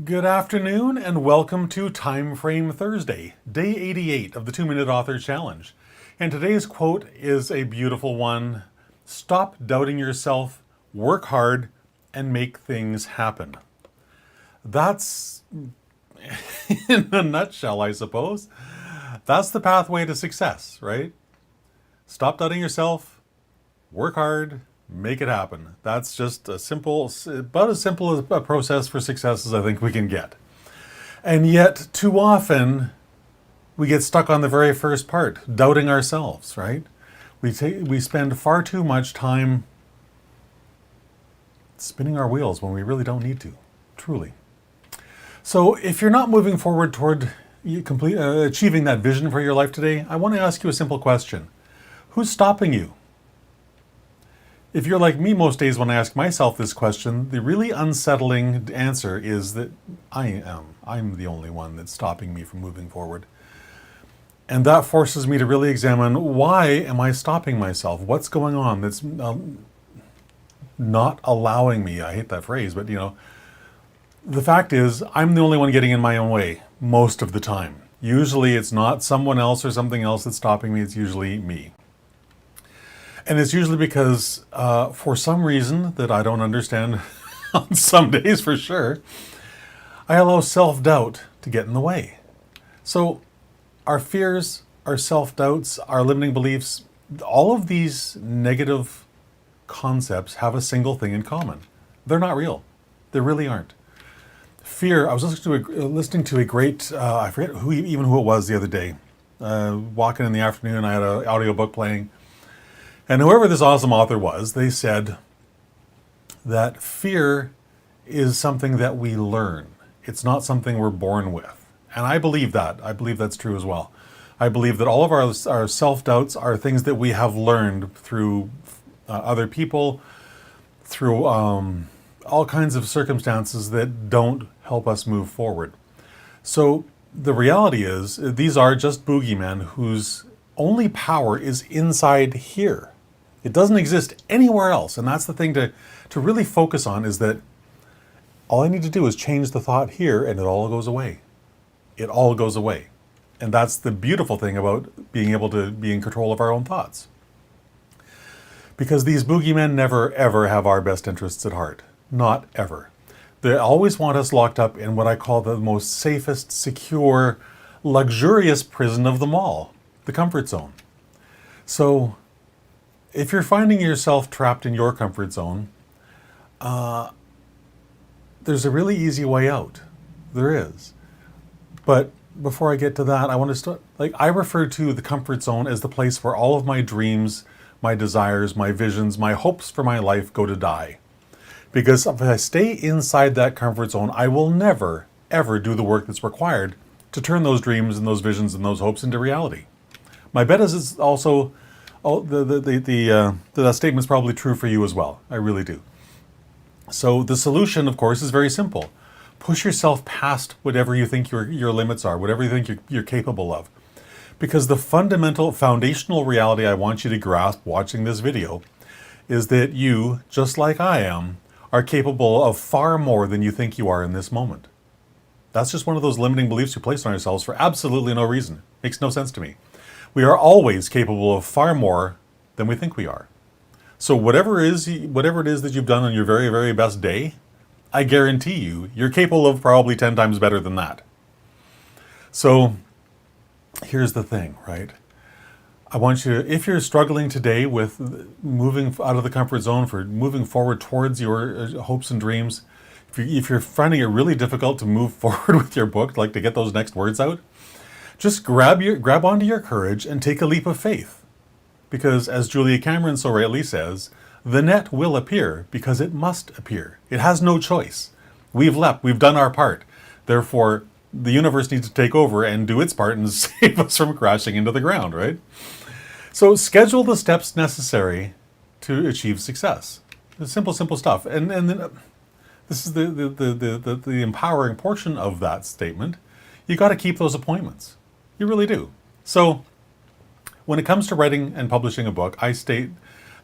Good afternoon and welcome to Time Frame Thursday, day 88 of the 2-Minute Author Challenge. And today's quote is a beautiful one. Stop doubting yourself, work hard, and make things happen. That's, in a nutshell, I suppose, that's the pathway to success, right? Stop doubting yourself, work hard, make it happen. That's just about as simple a process for success as I think we can get. And yet, too often, we get stuck on the very first part, doubting ourselves, right? We spend far too much time spinning our wheels when we really don't need to, truly. So if you're not moving forward toward achieving that vision for your life today, I want to ask you a simple question. Who's stopping you? If you're like me most days when I ask myself this question, the really unsettling answer is that I am. I'm the only one that's stopping me from moving forward. And that forces me to really examine, why am I stopping myself? What's going on that's not allowing me? I hate that phrase, but the fact is, I'm the only one getting in my own way most of the time. Usually it's not someone else or something else that's stopping me, it's usually me. And it's usually because, for some reason that I don't understand on some days for sure, I allow self-doubt to get in the way. So our fears, our self-doubts, our limiting beliefs, all of these negative concepts have a single thing in common. They're not real. They really aren't. Fear, I was listening to a great, I forget who it was the other day. Walking in the afternoon, I had an audiobook playing. And whoever this awesome author was, they said that fear is something that we learn. It's not something we're born with. And I believe that. I believe that's true as well. I believe that all of our self-doubts are things that we have learned through other people, through all kinds of circumstances that don't help us move forward. So the reality is, these are just bogeymen whose only power is inside here. It doesn't exist anywhere else. And that's the thing to really focus on, is that all I need to do is change the thought here and it all goes away. It all goes away. And that's the beautiful thing about being able to be in control of our own thoughts. Because these boogeymen never, ever have our best interests at heart. Not ever. They always want us locked up in what I call the most safest, secure, luxurious prison of them all, the comfort zone. So if you're finding yourself trapped in your comfort zone, there's a really easy way out. There is. But before I get to that, I want to start, I refer to the comfort zone as the place where all of my dreams, my desires, my visions, my hopes for my life go to die. Because if I stay inside that comfort zone, I will never, ever do the work that's required to turn those dreams and those visions and those hopes into reality. My bet is it's also, that statement's probably true for you as well. I really do. So the solution, of course, is very simple. Push yourself past whatever you think your limits are, whatever you think you're capable of. Because the foundational reality I want you to grasp watching this video is that you, just like I am, are capable of far more than you think you are in this moment. That's just one of those limiting beliefs we place on ourselves for absolutely no reason. Makes no sense to me. We are always capable of far more than we think we are. So whatever it is that you've done on your very, very best day, I guarantee you're capable of probably 10 times better than that. So here's the thing, right? I want you, if you're struggling today with moving out of the comfort zone, for moving forward towards your hopes and dreams, if you're finding it really difficult to move forward with your book, like to get those next words out, just grab onto your courage and take a leap of faith. Because as Julia Cameron so rightly says, the net will appear because it must appear. It has no choice. We've leapt, we've done our part. Therefore, the universe needs to take over and do its part and save us from crashing into the ground, right? So schedule the steps necessary to achieve success. The simple stuff. And then this is the empowering portion of that statement. You got to keep those appointments. You really do. So when it comes to writing and publishing a book, I state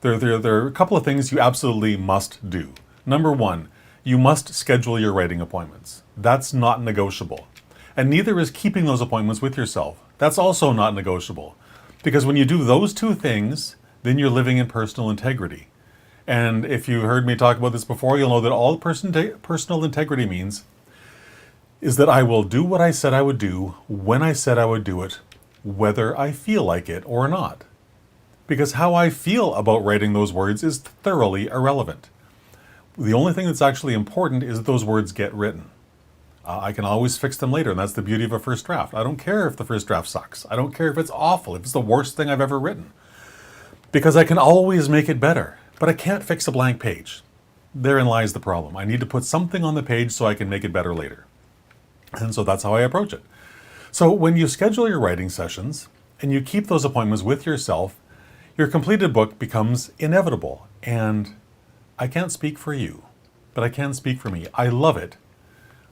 there are a couple of things you absolutely must do. Number one, You must schedule your writing appointments. That's not negotiable. And neither is keeping those appointments with yourself. That's also not negotiable. Because when you do those two things, then you're living in personal integrity. And if you heard me talk about this before, you'll know that all personal integrity means is that I will do what I said I would do when I said I would do it, whether I feel like it or not. Because how I feel about writing those words is thoroughly irrelevant. The only thing that's actually important is that those words get written. I can always fix them later, and that's the beauty of a first draft. I don't care if the first draft sucks. I don't care if it's awful, if it's the worst thing I've ever written. Because I can always make it better, but I can't fix a blank page. Therein lies the problem. I need to put something on the page so I can make it better later. And so that's how I approach it. So when you schedule your writing sessions and you keep those appointments with yourself, your completed book becomes inevitable. And I can't speak for you, but I can speak for me. I love it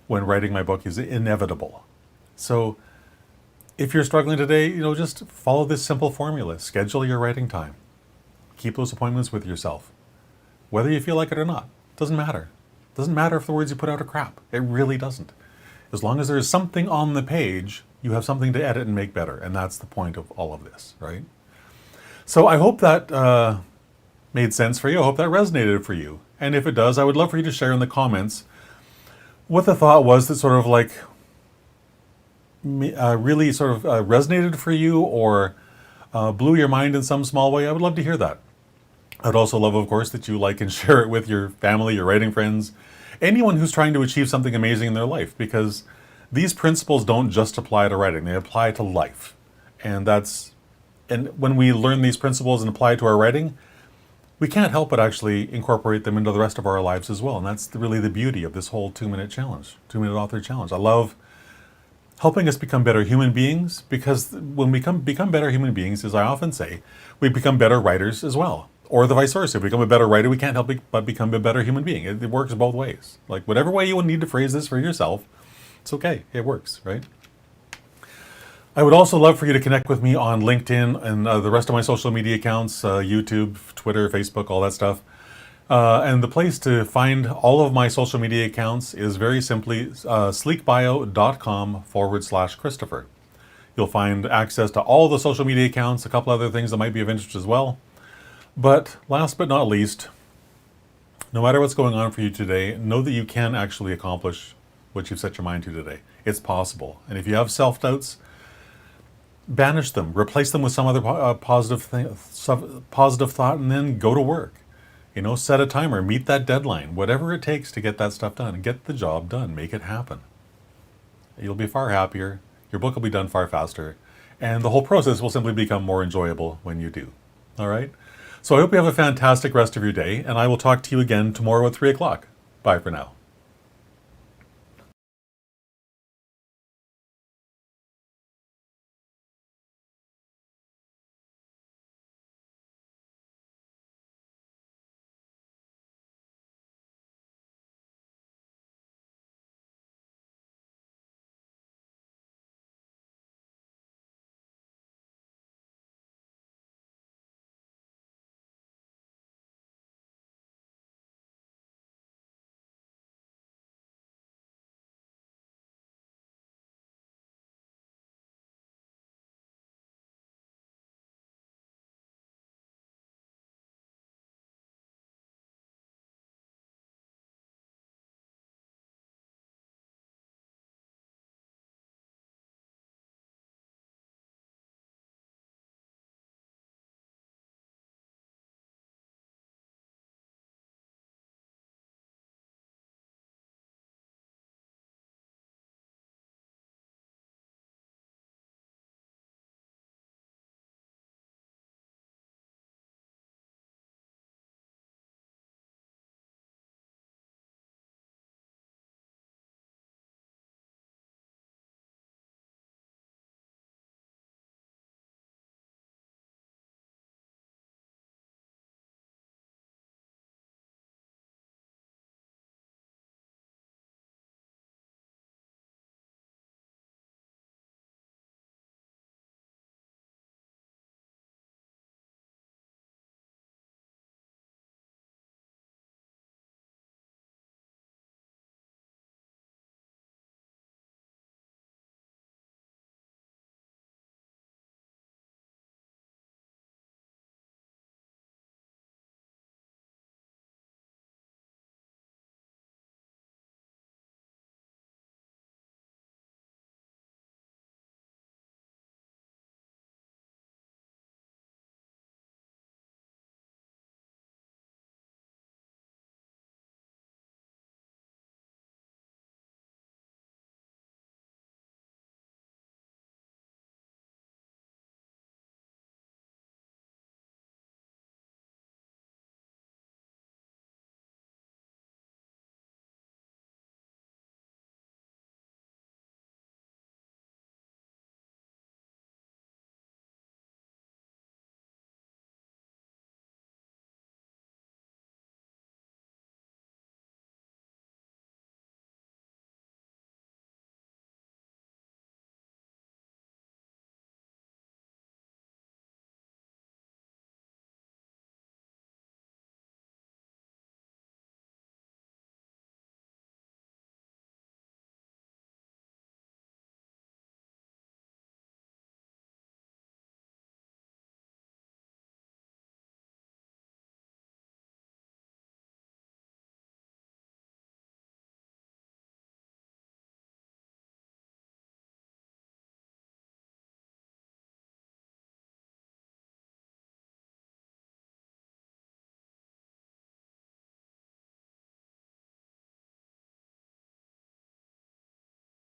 when writing my book is inevitable. So if you're struggling today, just follow this simple formula. Schedule your writing time. Keep those appointments with yourself. Whether you feel like it or not, doesn't matter. Doesn't matter if the words you put out are crap. It really doesn't. As long as there is something on the page, you have something to edit and make better. And that's the point of all of this, right? So I hope that made sense for you. I hope that resonated for you. And if it does, I would love for you to share in the comments what the thought was that sort of like really sort of resonated for you or blew your mind in some small way. I would love to hear that. I'd also love, of course, that you like and share it with your family, your writing friends, anyone who's trying to achieve something amazing in their life, because these principles don't just apply to writing, they apply to life. And when we learn these principles and apply to our writing, we can't help but actually incorporate them into the rest of our lives as well. And that's really the beauty of this whole 2-minute challenge, 2-minute author challenge. I love helping us become better human beings, because when we become better human beings, as I often say, we become better writers as well. Or the vice versa. If we become a better writer, we can't help but become a better human being. It works both ways. Like whatever way you will need to phrase this for yourself, it's okay. It works, right? I would also love for you to connect with me on LinkedIn and the rest of my social media accounts, YouTube, Twitter, Facebook, all that stuff. And the place to find all of my social media accounts is very simply sleekbio.com/Christopher. You'll find access to all the social media accounts, a couple other things that might be of interest as well. But last but not least, no matter what's going on for you today, know that you can actually accomplish what you've set your mind to today. It's possible. And if you have self-doubts, banish them, replace them with some other positive thought, and then go to work. Set a timer, meet that deadline, whatever it takes to get that stuff done. Get the job done, make it happen. You'll be far happier, your book will be done far faster, and the whole process will simply become more enjoyable when you do. All right? So I hope you have a fantastic rest of your day, and I will talk to you again tomorrow at 3 o'clock. Bye for now.